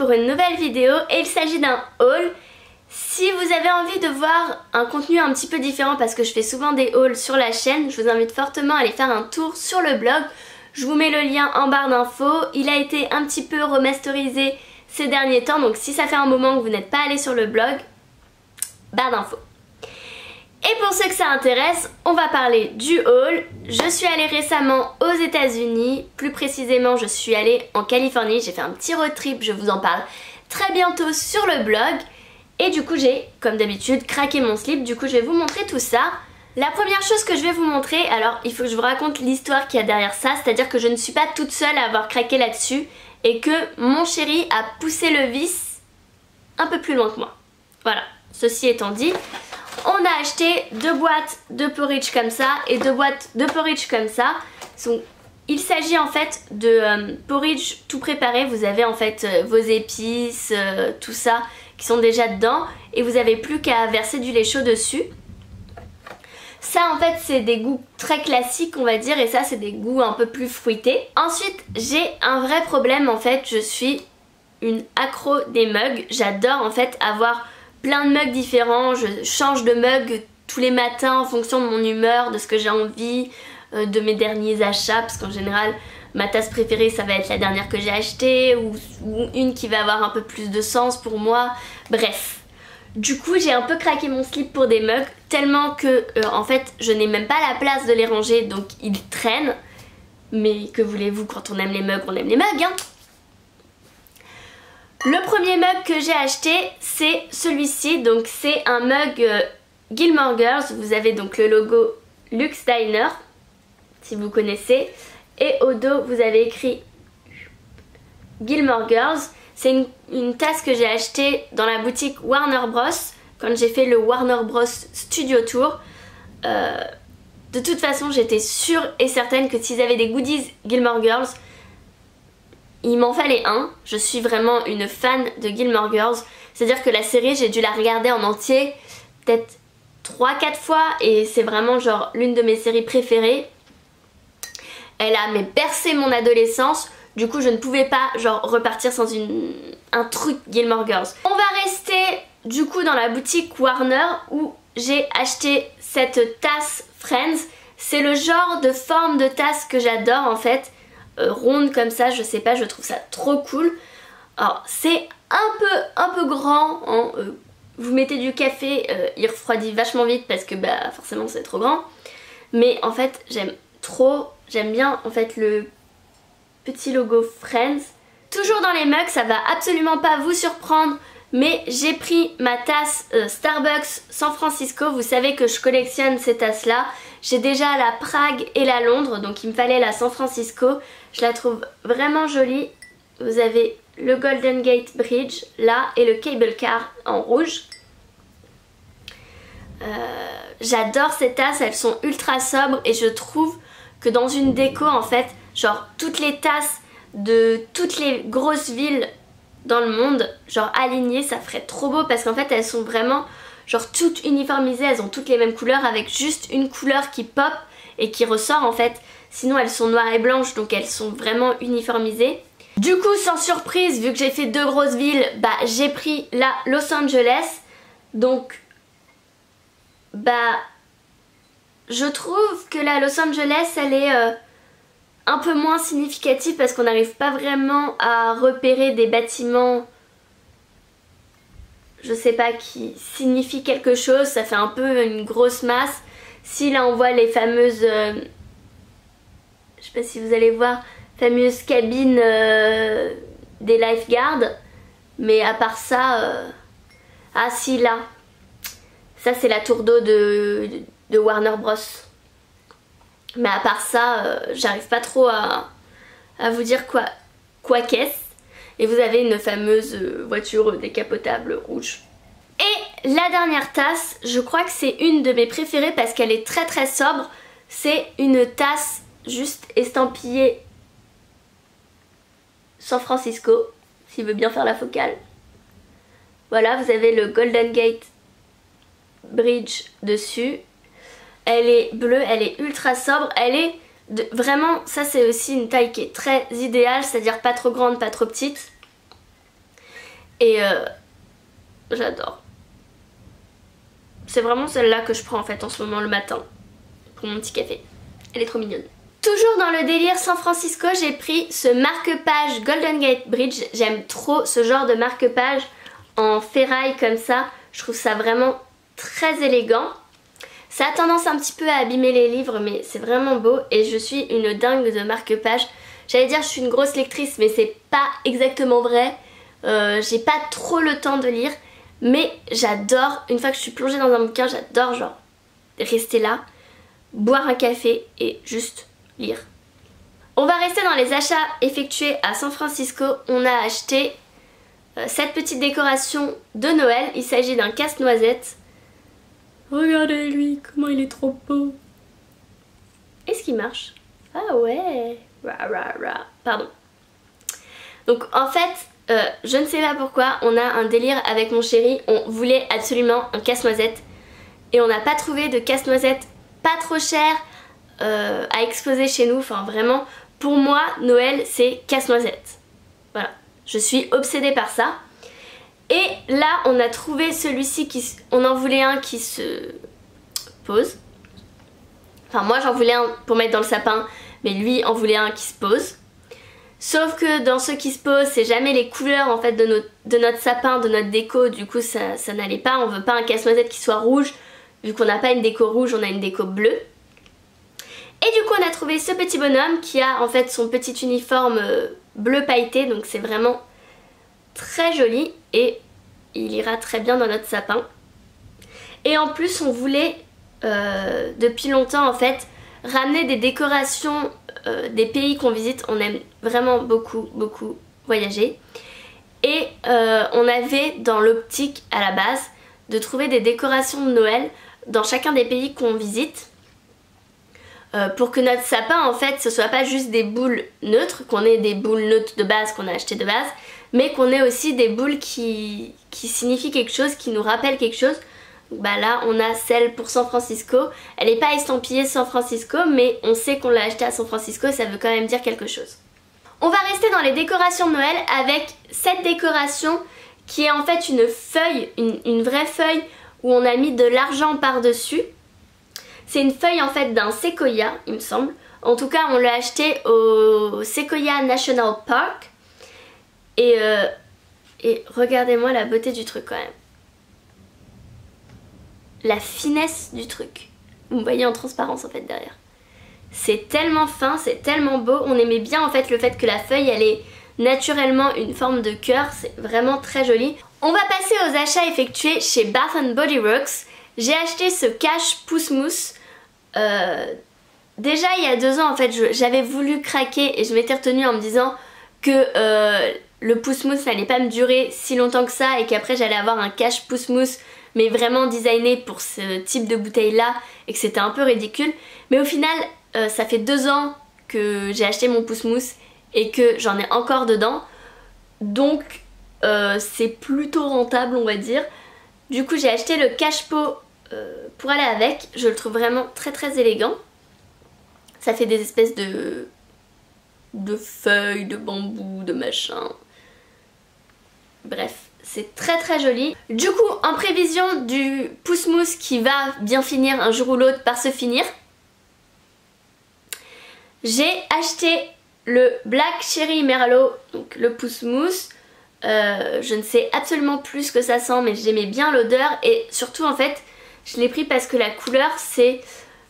pour une nouvelle vidéo et il s'agit d'un haul. Si vous avez envie de voir un contenu un petit peu différent parce que je fais souvent des hauls sur la chaîne, je vous invite fortement à aller faire un tour sur le blog. Je vous mets le lien en barre d'infos. Il a été un petit peu remasterisé ces derniers temps, donc si ça fait un moment que vous n'êtes pas allé sur le blog, barre d'infos. Et pour ceux que ça intéresse, on va parler du haul. Je suis allée récemment aux États-Unis, plus précisément je suis allée en Californie, j'ai fait un petit road trip, je vous en parle très bientôt sur le blog. Et du coup j'ai, comme d'habitude, craqué mon slip, du coup je vais vous montrer tout ça. La première chose que je vais vous montrer, alors il faut que je vous raconte l'histoire qu'il y a derrière ça, c'est-à-dire que je ne suis pas toute seule à avoir craqué là-dessus et que mon chéri a poussé le vice un peu plus loin que moi. Voilà, ceci étant dit, on a acheté 2 boîtes de porridge comme ça et 2 boîtes de porridge comme ça. Il s'agit en fait de porridge tout préparé, vous avez en fait vos épices, tout ça qui sont déjà dedans et vous avez plus qu'à verser du lait chaud dessus. Ça en fait c'est des goûts très classiques on va dire et ça c'est des goûts un peu plus fruités. Ensuite j'ai un vrai problème en fait, je suis une accro des mugs. J'adore en fait avoir plein de mugs différents, je change de mug tous les matins en fonction de mon humeur, de ce que j'ai envie, de mes derniers achats parce qu'en général ma tasse préférée ça va être la dernière que j'ai achetée ou une qui va avoir un peu plus de sens pour moi, bref. Du coup j'ai un peu craqué mon slip pour des mugs tellement que en fait je n'ai même pas la place de les ranger donc ils traînent. Mais que voulez-vous, quand on aime les mugs, on aime les mugs hein. Le premier mug que j'ai acheté c'est celui-ci, donc c'est un mug Gilmore Girls. Vous avez donc le logo Luxe Diner si vous connaissez et au dos vous avez écrit Gilmore Girls. C'est une tasse que j'ai achetée dans la boutique Warner Bros quand j'ai fait le Warner Bros Studio Tour. De toute façon j'étais sûre et certaine que s'ils avaient des goodies Gilmore Girls, il m'en fallait un. Je suis vraiment une fan de Gilmore Girls. C'est-à-dire que la série j'ai dû la regarder en entier peut-être 3-4 fois et c'est vraiment genre l'une de mes séries préférées. Elle a bercé mon adolescence. Du coup je ne pouvais pas genre repartir sans un truc Gilmore Girls. On va rester du coup dans la boutique Warner où j'ai acheté cette tasse Friends. C'est le genre de forme de tasse que j'adore en fait. Ronde comme ça, je sais pas, je trouve ça trop cool. Alors c'est un peu grand hein. Vous mettez du café, il refroidit vachement vite parce que bah forcément c'est trop grand. Mais en fait j'aime bien en fait le petit logo Friends. Toujours dans les mugs, ça va absolument pas vous surprendre, mais j'ai pris ma tasse Starbucks San Francisco. Vous savez que je collectionne ces tasses là. J'ai déjà la Prague et la Londres, donc il me fallait la San Francisco. Je la trouve vraiment jolie. Vous avez le Golden Gate Bridge là et le Cable Car en rouge. J'adore ces tasses, elles sont ultra sobres et je trouve que dans une déco en fait, genre toutes les tasses de toutes les grosses villes dans le monde, genre alignées, ça ferait trop beau parce qu'en fait elles sont vraiment genre toutes uniformisées, elles ont toutes les mêmes couleurs avec juste une couleur qui pop et qui ressort en fait. Sinon elles sont noires et blanches donc elles sont vraiment uniformisées. Du coup sans surprise, vu que j'ai fait 2 grosses villes, bah j'ai pris la Los Angeles. Donc bah je trouve que la Los Angeles elle est un peu moins significative parce qu'on n'arrive pas vraiment à repérer des bâtiments, je sais pas, qui signifient quelque chose. Ça fait un peu une grosse masse. Si là on voit les fameuses, je sais pas si vous allez voir, fameuses cabines des lifeguards, mais à part ça, ah si là, ça c'est la tour d'eau de Warner Bros. Mais à part ça, j'arrive pas trop à vous dire quoi qu'est-ce. Et vous avez une fameuse voiture décapotable rouge. Et la dernière tasse, je crois que c'est une de mes préférées parce qu'elle est très très sobre. C'est une tasse juste estampillée San Francisco, s'il veut bien faire la focale. Voilà, vous avez le Golden Gate Bridge dessus. Elle est bleue, elle est ultra sobre, elle est vraiment, ça c'est aussi une taille qui est très idéale, c'est-à-dire pas trop grande, pas trop petite. Et j'adore. C'est vraiment celle-là que je prends en fait en ce moment le matin pour mon petit café. Elle est trop mignonne. Toujours dans le délire San Francisco, j'ai pris ce marque-page Golden Gate Bridge. J'aime trop ce genre de marque-page en ferraille comme ça. Je trouve ça vraiment très élégant. Ça a tendance un petit peu à abîmer les livres, mais c'est vraiment beau et je suis une dingue de marque-page. J'allais dire je suis une grosse lectrice, mais c'est pas exactement vrai. J'ai pas trop le temps de lire, mais j'adore, une fois que je suis plongée dans un bouquin, j'adore genre rester là, boire un café et juste lire. On va rester dans les achats effectués à San Francisco. On a acheté cette petite décoration de Noël. Il s'agit d'un casse-noisette. Regardez lui, comment il est trop beau. Est-ce qu'il marche? Ah ouais. Pardon. Donc en fait, je ne sais pas pourquoi, on a un délire avec mon chéri. On voulait absolument un casse-noisette. Et on n'a pas trouvé de casse-noisette pas trop cher à exposer chez nous. Enfin vraiment, pour moi, Noël c'est casse-noisette. Voilà, je suis obsédée par ça. Et là, on a trouvé celui-ci, on en voulait un qui se pose. Enfin, moi j'en voulais un pour mettre dans le sapin, mais lui en voulait un qui se pose. Sauf que dans ceux qui se posent, c'est jamais les couleurs en fait de notre sapin, de notre déco. Du coup, ça n'allait pas. On veut pas un casse-noisette qui soit rouge. Vu qu'on n'a pas une déco rouge, on a une déco bleue. Et du coup, on a trouvé ce petit bonhomme qui a en fait son petit uniforme bleu pailleté. Donc c'est vraiment très joli et il ira très bien dans notre sapin. Et en plus on voulait depuis longtemps en fait ramener des décorations des pays qu'on visite. On aime vraiment beaucoup voyager et on avait dans l'optique à la base de trouver des décorations de Noël dans chacun des pays qu'on visite pour que notre sapin en fait ce soit pas juste des boules neutres, qu'on ait des boules neutres de base qu'on a achetées de base, mais qu'on ait aussi des boules qui signifient quelque chose, qui nous rappellent quelque chose. Bah là on a celle pour San Francisco, elle n'est pas estampillée San Francisco, mais on sait qu'on l'a achetée à San Francisco et ça veut quand même dire quelque chose. On va rester dans les décorations de Noël avec cette décoration qui est en fait une feuille, une vraie feuille où on a mis de l'argent par dessus. C'est une feuille en fait d'un séquoia il me semble. En tout cas on l'a acheté au Sequoia National Park. Et regardez-moi la beauté du truc quand même. La finesse du truc. Vous me voyez en transparence en fait derrière. C'est tellement fin, c'est tellement beau. On aimait bien en fait le fait que la feuille elle ait naturellement une forme de cœur. C'est vraiment très joli. On va passer aux achats effectués chez Bath & Body Works. J'ai acheté ce cache pousse-mousse. Déjà il y a 2 ans en fait j'avais voulu craquer et je m'étais retenue en me disant que le pousse-mousse n'allait pas me durer si longtemps que ça et qu'après j'allais avoir un cache pousse-mousse mais vraiment designé pour ce type de bouteille là et que c'était un peu ridicule. Mais au final ça fait 2 ans que j'ai acheté mon pousse-mousse et que j'en ai encore dedans. Donc c'est plutôt rentable on va dire. Du coup j'ai acheté le cache-pot pour aller avec. Je le trouve vraiment très élégant. Ça fait des espèces de feuilles, de bambou, de machin. Bref, c'est très joli. Du coup, en prévision du pousse-mousse qui va bien finir un jour ou l'autre par se finir, j'ai acheté le Black Cherry Merlot, donc le pousse-mousse. Je ne sais absolument plus ce que ça sent, mais j'aimais bien l'odeur et surtout en fait, je l'ai pris parce que la couleur c'est...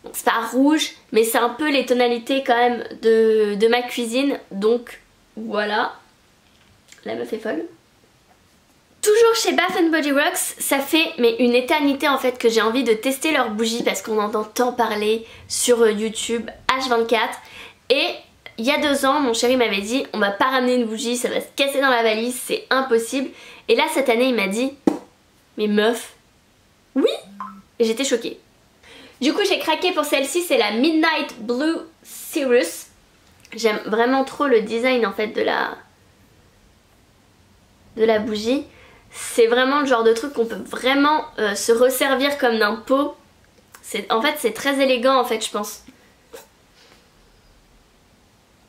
Bon, c'est pas rouge, mais c'est un peu les tonalités quand même de ma cuisine. Donc voilà, la meuf est folle. Toujours chez Bath & Body Works, ça fait mais une éternité en fait que j'ai envie de tester leurs bougies parce qu'on entend tant parler sur YouTube H24. Et il y a 2 ans, mon chéri m'avait dit on va pas ramener une bougie, ça va se casser dans la valise, c'est impossible. Et là cette année il m'a dit mais meuf, oui. Et j'étais choquée. Du coup j'ai craqué pour celle-ci, c'est la Midnight Blue Cirrus. J'aime vraiment trop le design en fait de la bougie. C'est vraiment le genre de truc qu'on peut vraiment se resservir comme d'un pot. En fait c'est très élégant en fait je pense.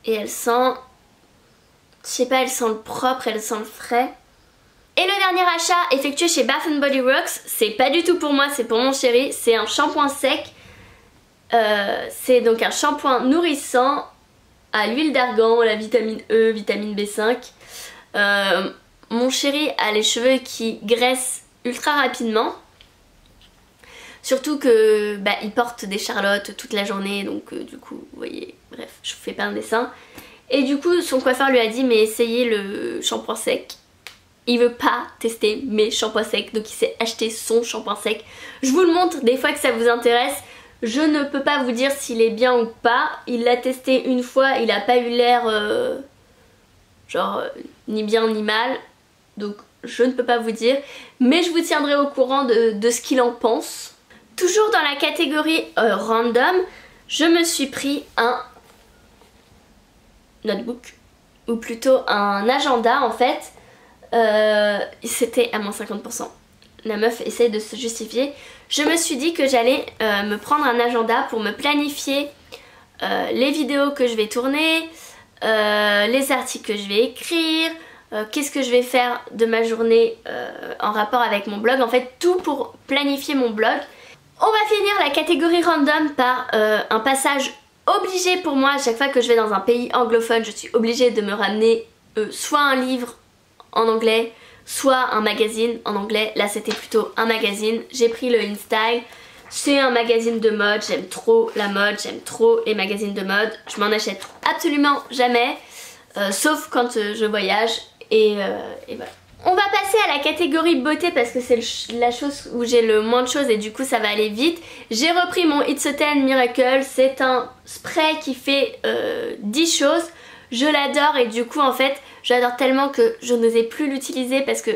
Et elle sent, je sais pas, elle sent le propre, elle sent le frais. Et le dernier achat effectué chez Bath Body Works, c'est pas du tout pour moi, c'est pour mon chéri, c'est un shampoing sec. C'est donc un shampoing nourrissant à l'huile d'argan, la vitamine E, vitamine B5. Mon chéri a les cheveux qui graissent ultra rapidement. Surtout que il porte des charlottes toute la journée, donc du coup, vous voyez, bref, je vous fais pas un dessin. Et du coup, son coiffeur lui a dit mais essayez le shampoing sec. Il veut pas tester mes shampoings secs, donc il s'est acheté son shampoing sec. Je vous le montre des fois que ça vous intéresse. Je ne peux pas vous dire s'il est bien ou pas. Il l'a testé une fois, il a pas eu l'air ni bien ni mal. Donc je ne peux pas vous dire. Mais je vous tiendrai au courant de ce qu'il en pense. Toujours dans la catégorie random, je me suis pris un notebook. Ou plutôt un agenda en fait. C'était à moins 50%. La meuf essaye de se justifier. Je me suis dit que j'allais me prendre un agenda pour me planifier les vidéos que je vais tourner, les articles que je vais écrire, qu'est-ce que je vais faire de ma journée en rapport avec mon blog. En fait, tout pour planifier mon blog. On va finir la catégorie random par un passage obligé pour moi. À chaque fois que je vais dans un pays anglophone, je suis obligée de me ramener soit un livre en anglais, soit un magazine en anglais. Là c'était plutôt un magazine. J'ai pris le InStyle. C'est un magazine de mode, j'aime trop la mode, j'aime trop les magazines de mode. Je m'en achète absolument jamais, sauf quand je voyage et voilà. On va passer à la catégorie beauté parce que c'est la chose où j'ai le moins de choses et du coup ça va aller vite. J'ai repris mon It's a 10 Miracle, c'est un spray qui fait 10 choses. Je l'adore et du coup en fait j'adore tellement que je n'osais plus l'utiliser parce que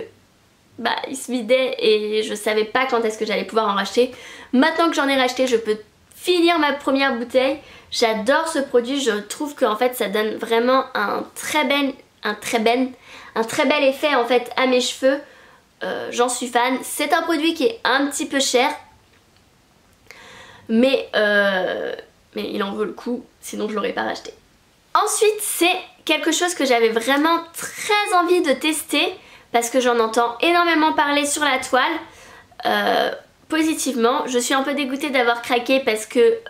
il se vidait et je savais pas quand est-ce que j'allais pouvoir en racheter. Maintenant que j'en ai racheté, je peux finir ma première bouteille. J'adore ce produit, je trouve qu'en fait ça donne vraiment un très bel effet en fait à mes cheveux. J'en suis fan. C'est un produit qui est un petit peu cher, mais il en vaut le coup, sinon je l'aurais pas racheté. Ensuite c'est quelque chose que j'avais vraiment très envie de tester parce que j'en entends énormément parler sur la toile positivement. Je suis un peu dégoûtée d'avoir craqué parce que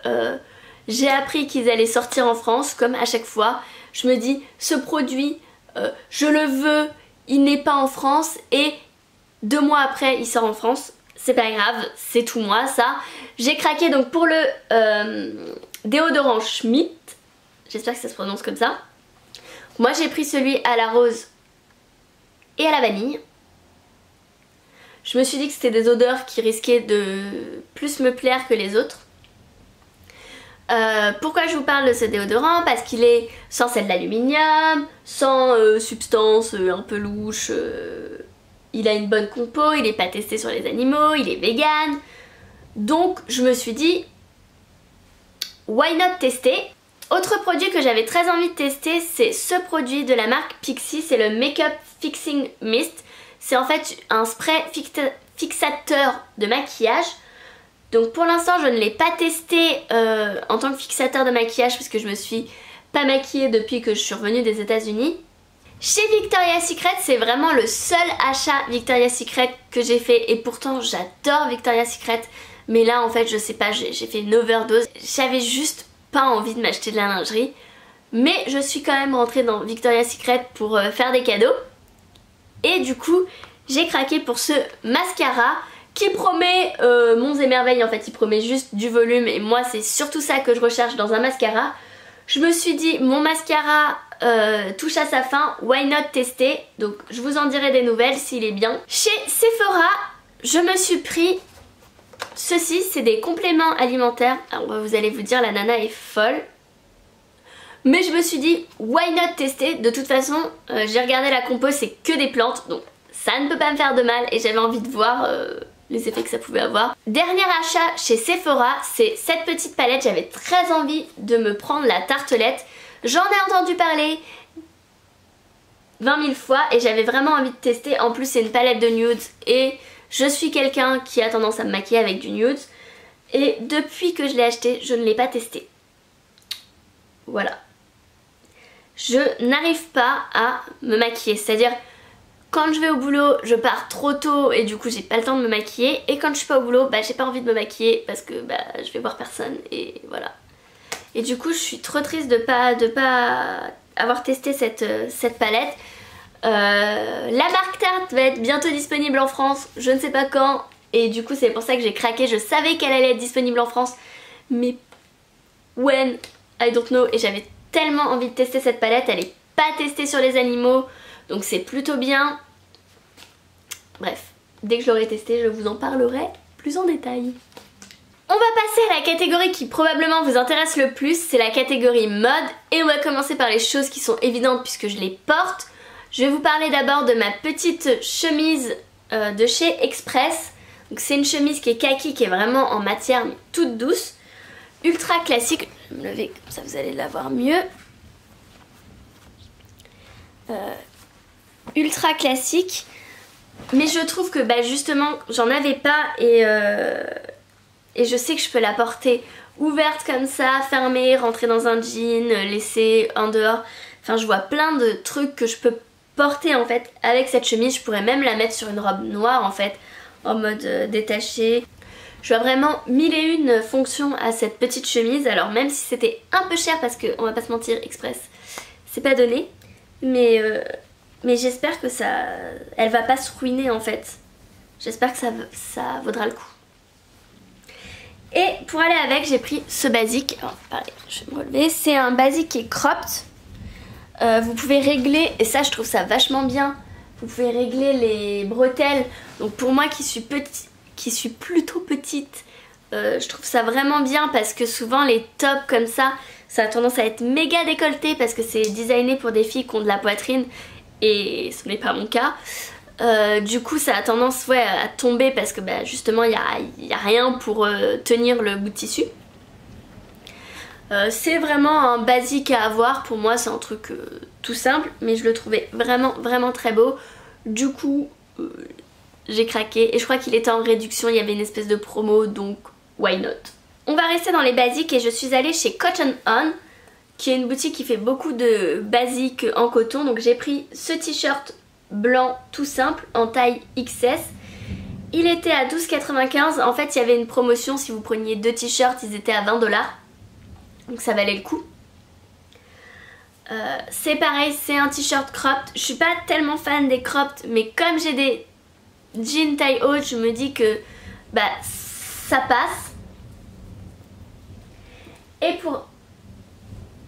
j'ai appris qu'ils allaient sortir en France comme à chaque fois. Je me dis ce produit je le veux, il n'est pas en France et 2 mois après il sort en France. C'est pas grave, c'est tout moi ça. J'ai craqué donc pour le déodorant Schmitt. J'espère que ça se prononce comme ça. Moi j'ai pris celui à la rose et à la vanille. Je me suis dit que c'était des odeurs qui risquaient de plus me plaire que les autres. Pourquoi je vous parle de ce déodorant? Parce qu'il est sans sel d'aluminium, sans substance un peu louche. Il a une bonne compo, il n'est pas testé sur les animaux, il est vegan. Donc je me suis dit, why not tester? Autre produit que j'avais très envie de tester, c'est ce produit de la marque Pixi, c'est le Makeup Fixing Mist. C'est en fait un spray fixateur de maquillage. Donc pour l'instant je ne l'ai pas testé en tant que fixateur de maquillage parce que je me suis pas maquillée depuis que je suis revenue des États-Unis. Chez Victoria's Secret, c'est vraiment le seul achat Victoria's Secret que j'ai fait et pourtant j'adore Victoria's Secret. Mais là en fait je sais pas, j'ai fait une overdose. J'avais juste pas envie de m'acheter de la lingerie. Mais je suis quand même rentrée dans Victoria's Secret pour faire des cadeaux. Et du coup j'ai craqué pour ce mascara qui promet monts et merveilles. En fait il promet juste du volume et moi c'est surtout ça que je recherche dans un mascara. Je me suis dit mon mascara touche à sa fin, why not tester? Donc je vous en dirai des nouvelles s'il est bien. Chez Sephora je me suis pris ceci, c'est des compléments alimentaires. Alors vous allez vous dire la nana est folle, mais je me suis dit why not tester? De toute façon j'ai regardé la compo, c'est que des plantes donc ça ne peut pas me faire de mal et j'avais envie de voir les effets que ça pouvait avoir. Dernier achat chez Sephora, c'est cette petite palette. J'avais très envie de me prendre la tartelette. J'en ai entendu parler 20 000 fois et j'avais vraiment envie de tester. En plus c'est une palette de nudes et je suis quelqu'un qui a tendance à me maquiller avec du nude. Et depuis que je l'ai acheté, je ne l'ai pas testé. Voilà. Je n'arrive pas à me maquiller. C'est-à-dire quand je vais au boulot, je pars trop tôt et du coup j'ai pas le temps de me maquiller. Et quand je suis pas au boulot, bah j'ai pas envie de me maquiller parce que bah je vais voir personne et voilà. Et du coup je suis trop triste de pas avoir testé cette palette. La marque Tarte va être bientôt disponible en France, je ne sais pas quand. Et du coup c'est pour ça que j'ai craqué, je savais qu'elle allait être disponible en France. Mais when, I don't know. Et j'avais tellement envie de tester cette palette, elle est pas testée sur les animaux. Donc c'est plutôt bien. Bref, dès que je l'aurai testé, je vous en parlerai plus en détail. On va passer à la catégorie qui probablement vous intéresse le plus, c'est la catégorie mode. Et on va commencer par les choses qui sont évidentes puisque je les porte. Je vais vous parler d'abord de ma petite chemise de chez Express. Donc c'est une chemise qui est kaki, qui est vraiment en matière mais toute douce. Ultra classique. Je vais me lever comme ça vous allez la voir mieux. Ultra classique. Mais je trouve que bah, justement j'en avais pas et je sais que je peux la porter ouverte comme ça, fermée, rentrer dans un jean, laisser en dehors. Enfin je vois plein de trucs que je peux porter en fait avec cette chemise. Je pourrais même la mettre sur une robe noire en fait, en mode détaché. Je vois vraiment mille et une fonctions à cette petite chemise. Alors même si c'était un peu cher parce que on va pas se mentir, Express c'est pas donné. Mais j'espère que elle va pas se ruiner en fait. J'espère que ça vaudra le coup. Et pour aller avec, j'ai pris ce basique. Alors pareil, je vais me relever. C'est un basique qui est cropped. Vous pouvez régler, et ça je trouve ça vachement bien. Vous pouvez régler les bretelles. Donc pour moi qui suis plutôt petite, je trouve ça vraiment bien parce que souvent les tops comme ça a tendance à être méga décolleté parce que c'est designé pour des filles qui ont de la poitrine. Et ce n'est pas mon cas. Du coup ça a tendance à tomber parce que bah, justement il n'y a rien pour tenir le bout de tissu. C'est vraiment un basique à avoir. Pour moi c'est un truc tout simple, mais je le trouvais vraiment vraiment très beau. Du coup j'ai craqué et je crois qu'il était en réduction, il y avait une espèce de promo, donc why not. On va rester dans les basiques et je suis allée chez Cotton On, qui est une boutique qui fait beaucoup de basiques en coton. Donc j'ai pris ce t-shirt blanc tout simple en taille XS. Il était à 12,95 €. En fait il y avait une promotion, si vous preniez deux t-shirts ils étaient à 20 $. Donc ça valait le coup. C'est pareil, c'est un t-shirt cropped. Je suis pas tellement fan des cropped, mais comme j'ai des jeans taille haute, je me dis que bah ça passe. Et pour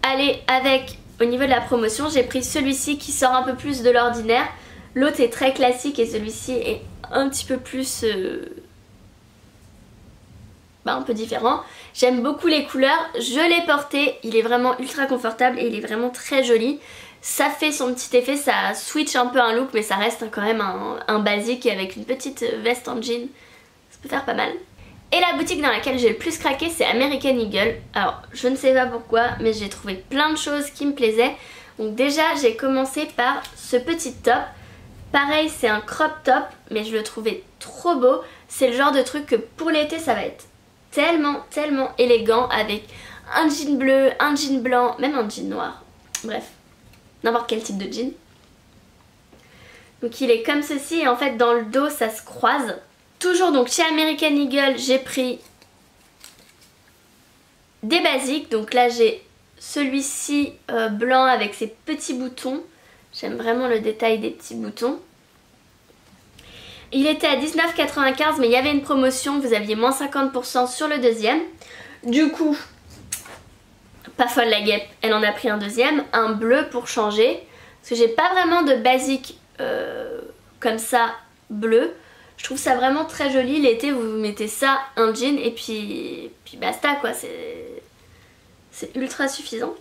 aller avec au niveau de la promotion, j'ai pris celui-ci qui sort un peu plus de l'ordinaire. L'autre est très classique et celui-ci est un petit peu plus un peu différent. J'aime beaucoup les couleurs, je l'ai porté, il est vraiment ultra confortable et il est vraiment très joli. Ça fait son petit effet, ça switch un peu un look mais ça reste quand même un basique avec une petite veste en jean. Ça peut faire pas mal. Et la boutique dans laquelle j'ai le plus craqué c'est American Eagle. Alors je ne sais pas pourquoi mais j'ai trouvé plein de choses qui me plaisaient. Donc déjà j'ai commencé par ce petit top. Pareil c'est un crop top mais je le trouvais trop beau. C'est le genre de truc que pour l'été ça va être tellement élégant avec un jean bleu, un jean blanc, même un jean noir. Bref, n'importe quel type de jean. Donc il est comme ceci et en fait dans le dos ça se croise. Toujours donc chez American Eagle j'ai pris des basiques. Donc là j'ai celui-ci blanc avec ses petits boutons. J'aime vraiment le détail des petits boutons. Il était à 19,95 € mais il y avait une promotion, vous aviez moins 50% sur le deuxième. Du coup, pas folle la guêpe, elle en a pris un deuxième, un bleu pour changer. Parce que j'ai pas vraiment de basique comme ça bleu. Je trouve ça vraiment très joli. L'été vous mettez ça, un jean et puis basta quoi, c'est ultra suffisant.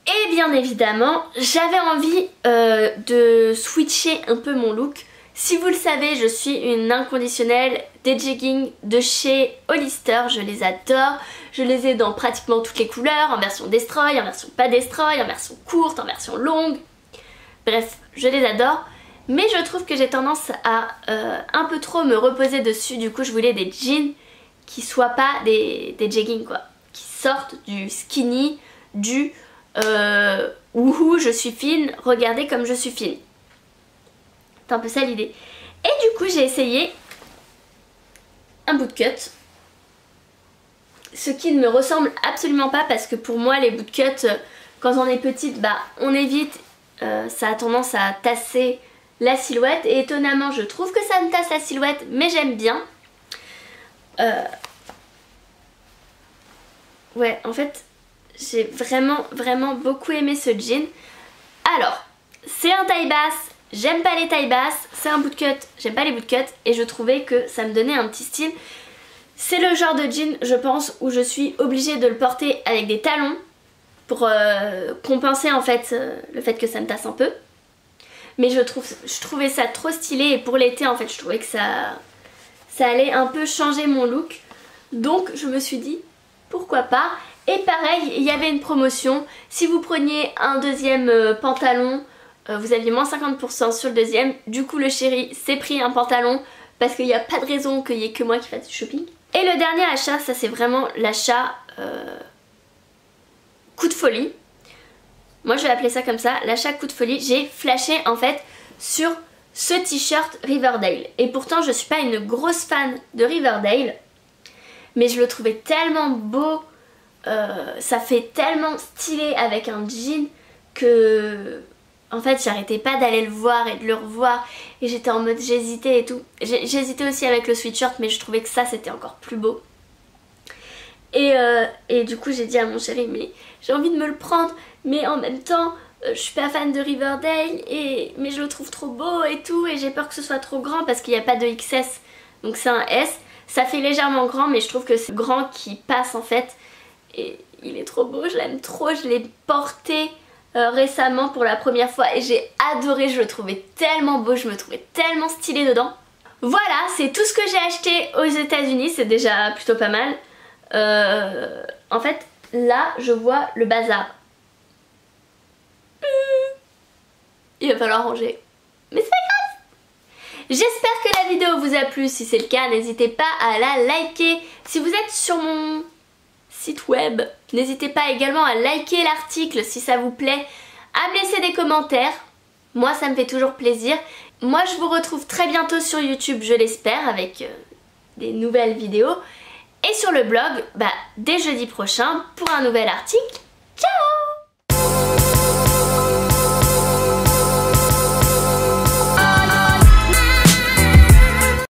Et bien évidemment, j'avais envie de switcher un peu mon look. Si vous le savez, je suis une inconditionnelle des jeggings de chez Hollister. Je les adore. Je les ai dans pratiquement toutes les couleurs, en version destroy, en version pas destroy, en version courte, en version longue. Bref, je les adore. Mais je trouve que j'ai tendance à un peu trop me reposer dessus. Du coup, je voulais des jeans qui soient pas des jeggings quoi. Qui sortent du skinny, du wouhou, je suis fine, regardez comme je suis fine. C'est un peu ça l'idée. Et du coup j'ai essayé un bootcut. Ce qui ne me ressemble absolument pas parce que pour moi les bootcuts quand on est petite bah on évite, ça a tendance à tasser la silhouette et étonnamment je trouve que ça me tasse la silhouette mais j'aime bien. Ouais en fait j'ai vraiment beaucoup aimé ce jean. Alors c'est un taille basse, j'aime pas les tailles basses, c'est un bootcut, j'aime pas les bootcuts et je trouvais que ça me donnait un petit style. C'est le genre de jean je pense où je suis obligée de le porter avec des talons pour compenser en fait le fait que ça me tasse un peu. Mais je trouvais ça trop stylé et pour l'été en fait je trouvais que ça allait un peu changer mon look. Donc je me suis dit pourquoi pas. Et pareil il y avait une promotion, si vous preniez un deuxième pantalon vous aviez moins 50% sur le deuxième. Du coup le chéri s'est pris un pantalon parce qu'il n'y a pas de raison qu'il n'y ait que moi qui fasse du shopping. Et le dernier achat, ça c'est vraiment l'achat coup de folie. Moi je vais appeler ça comme ça, l'achat coup de folie. J'ai flashé en fait sur ce t-shirt Riverdale. Et pourtant je suis pas une grosse fan de Riverdale. Mais je le trouvais tellement beau, ça fait tellement stylé avec un jean que... En fait j'arrêtais pas d'aller le voir et de le revoir et j'étais en mode j'hésitais et tout. J'hésitais aussi avec le sweatshirt mais je trouvais que ça c'était encore plus beau. Et du coup j'ai dit à mon chéri mais j'ai envie de me le prendre mais en même temps je suis pas fan de Riverdale mais je le trouve trop beau et tout et j'ai peur que ce soit trop grand parce qu'il n'y a pas de XS donc c'est un S. Ça fait légèrement grand mais je trouve que c'est grand qui passe en fait et il est trop beau, je l'aime trop, je l'ai porté récemment pour la première fois et j'ai adoré, je le trouvais tellement beau, je me trouvais tellement stylée dedans. Voilà, c'est tout ce que j'ai acheté aux États-Unis, c'est déjà plutôt pas mal. En fait, là, je vois le bazar. Il va falloir ranger. Mais c'est pas grave. J'espère que la vidéo vous a plu, si c'est le cas, n'hésitez pas à la liker. Si vous êtes sur mon site web, n'hésitez pas également à liker l'article si ça vous plaît, à me laisser des commentaires, moi ça me fait toujours plaisir. Moi je vous retrouve très bientôt sur YouTube, je l'espère, avec des nouvelles vidéos et sur le blog dès jeudi prochain pour un nouvel article.